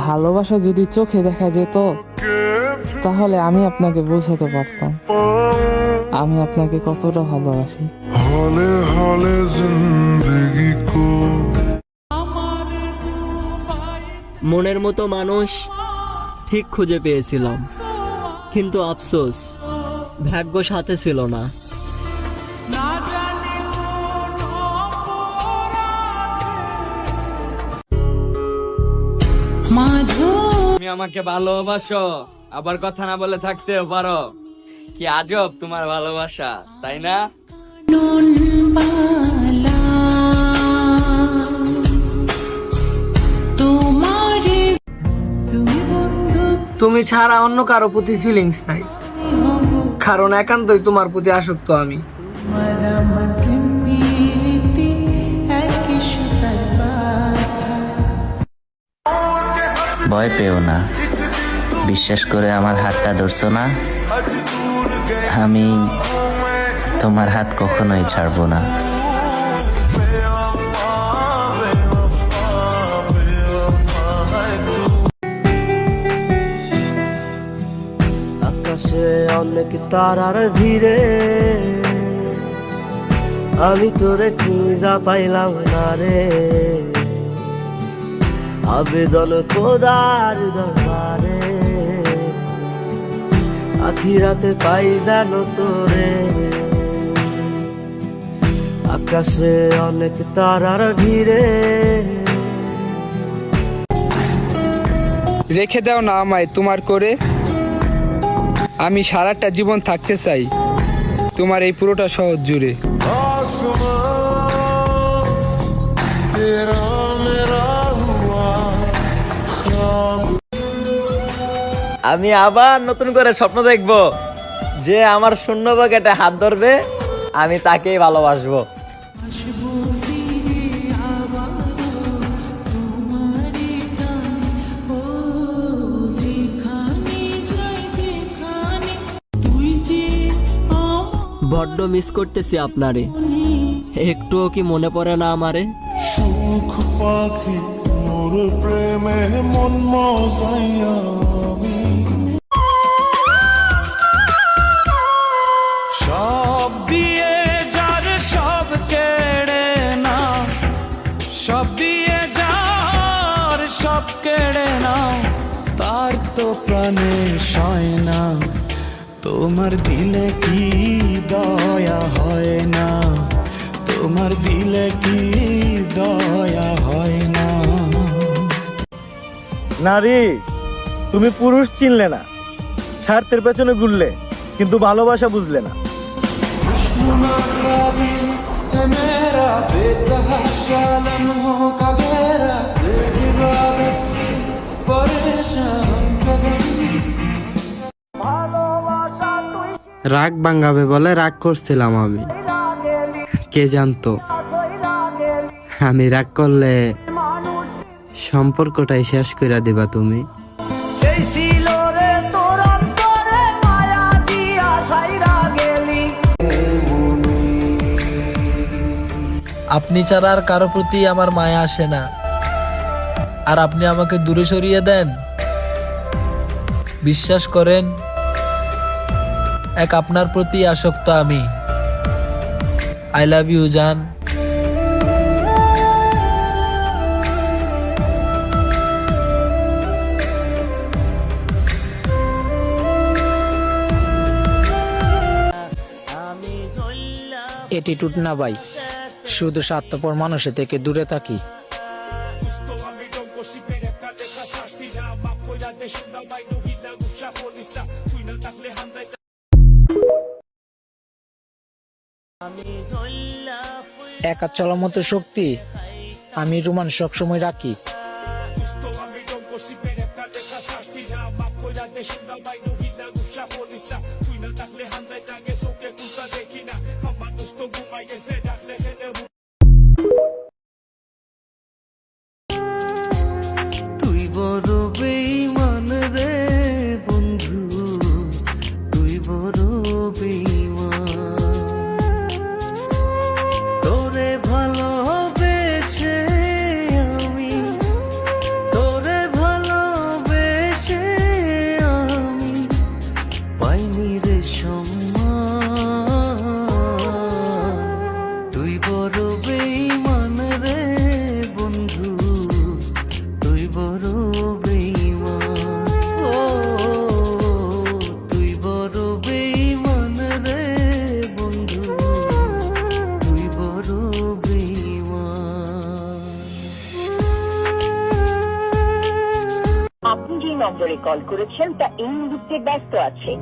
ভালোবাসা যদি চোখে দেখা যেত তাহলে আমি আপনাকে বোঝাতে পারতাম আমি আপনাকে কতটা ভালোবাসি। হলে হলে জিন্দগি কো মনের মতো মানুষ ঠিক খুঁজে পেয়েছিলাম, কিন্তু আফসোস ভাগ্য সাথে ছিল না। তুমি আমাকে ভালোবাসো, আবার কথা না বলে থাকতেও পারো। কি আজব তোমার ভালোবাসা, তাই না? তুমি ছাড়া অন্য কারো প্রতি ফিলিংস নাই, কারণ একান্তই তোমার প্রতি আসক্ত আমি। ভয় পেও না, বিশ্বাস করে আমার হাতটা ধরছো না, আমি তোমার হাত কখনোই ছাড়বো না। আকাশে অনেক তারার ভিড়ে আমি তোরে খুঁজা পাইলাম না রে, আবেদন খোদার দরবারে আখিরাতে পাই জানো তোরে। আকাশে অনেক তারার ভিড়ে রেখে দাও না আমায় তোমার করে, আমি সারাটা জীবন থাকতে চাই তোমার এই পুরোটা শহর জুড়ে। আমি আবার নতুন করে স্বপ্ন দেখব যে আমার শূন্য পকেটে হাত ধরবে, আমি তাকেই ভালোবাসবো। বড্ড মিস করতেছি আপনারে, একটুও কি মনে পড়ে না আমারে? সুখ পাখি মোর প্রেমে মন মজাইয়া সব দিয়ে যার সব কেড়ে না, সব দিয়ে যার সব কেড়ে না, তার তো প্রাণে সয় না। তোমার দিলে কি দয়া হয় না, তোমার দিলে কি দয়া হয় না। নারী, তুমি পুরুষ চিনলে না, স্বার্থের পেছনে ঘুরলে, কিন্তু ভালোবাসা বুঝলে না। রাগ ভাঙাবে বলে রাগ করছিলাম আমি, কে জানতো আমি রাগ করলে সম্পর্কটাই শেষ করে দিবা তুমি। আপনি ছাড়া আর কারো প্রতি আমার মায়া আসে না, আর আপনি আমাকে দূরে সরিয়ে দেন। বিশ্বাস করেন, এক আপনার প্রতি আসক্ত আমি। আই লাভ ইউ জান। এটিটিউড না ভাই, শুধু স্বার্থপর মানুষের থেকে দূরে থাকি। একা চলার মতো শক্তি আমি রোমান সবসময় রাখি। তুই বড় বেঈমান রে বন্ধু, তুই বড় বেঈমান। তোরে ভালোবেসে আমি কল করেছেন তা এই মুহূর্তে ব্যস্ত আছে।